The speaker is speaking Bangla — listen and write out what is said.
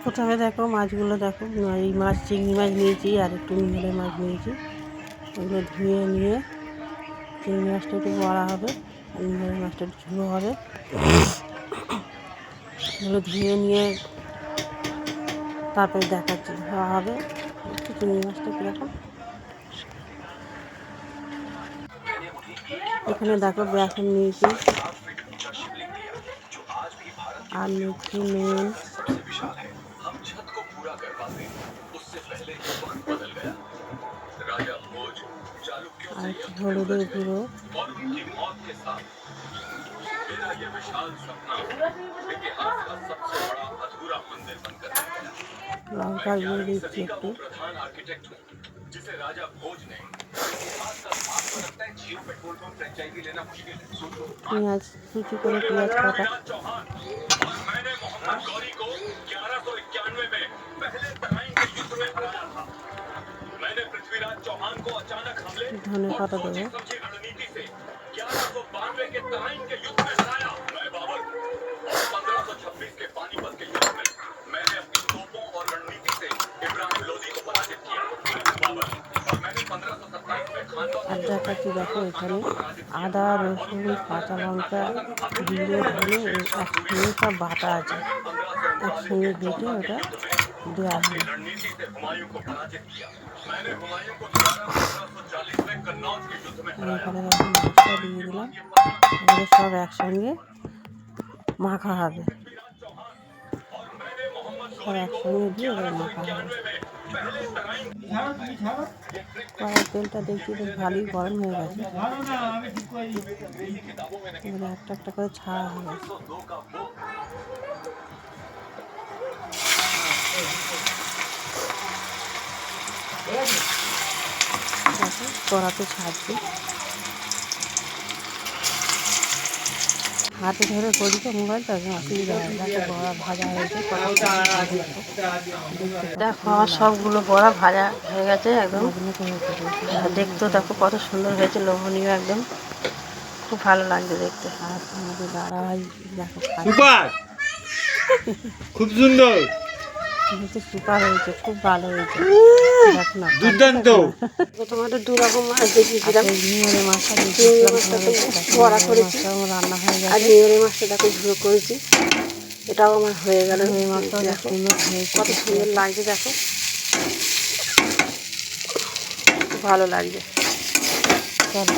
প্রথমে দেখো মাছগুলো দেখো, এই মাছ চিংড়ি মাছ নিয়েছি আর একটু মিলে মাছ নিয়েছি। এগুলো ধুয়ে নিয়ে চিংড়ি মাছটা একটু বড়া হবে আর মিলে মাছটা একটু ঝুলো হবে। এগুলো ধুয়ে নিয়ে তারপরে দেখাচ্ছি খাওয়া হবে। একটু চিংড়ি মাছটা কীরকম, এখানে দেখো বেসন নিয়েছি আর নিচ্ছি নুন আর একটু হলুদের গুঁড়ো, লঙ্কার গুঁড়ো দিচ্ছি একটু, পেঁয়াজ কুচি করে পেঁয়াজ কাটা, ধনে পাতা দেবো, আর দেখাচ্ছি দেখো এখানে আদা রসুন কাঁচা লঙ্কা জিরে ধনে একসঙ্গে সব বাটা আছে, একসঙ্গে বেটে ওটা দেওয়া হবে। এখানে দেখো মাছটা দিয়ে দিলাম, এগুলো সব একসঙ্গে মাখা হবে, সব একসঙ্গে দিয়ে এবার মাখা হবে। কড়াই তেলটা দেখছি বেশ ভালোই গরম হয়ে গেছে, এবারে একটা একটা করে ছাড়া হবে। দেখো কড়াতে ছাড়ছি, হাতে ধরে করি তো মোবাইলটা অসুবিধা হয়। দেখো বড়া ভাজা হয়েছে, দেখো আমার সবগুলো বড়া ভাজা হয়ে গেছে একদম, দেখতেও দেখো কত সুন্দর হয়েছে, লোভনীয় একদম, খুব ভালো লাগছে দেখতে। আর আমাদের দাঁড়াই দেখো খুব সুন্দর সুপার হয়েছে, খুব ভালো হয়েছে, দেখো না দুর্দান্ত। তোমাদের দু রকম মাছ দেখিয়েছিলাম, নিয়রে মাছটা বড়া করেছি, রান্না হয়ে গেছে, আর নিয়রে মাছটা দেখো ঝুড়ো করেছি, এটাও আমার হয়ে গেল। এই মাছটাও দেখো কত সুন্দর লাগছে, দেখো খুব ভালো লাগছে। চলো।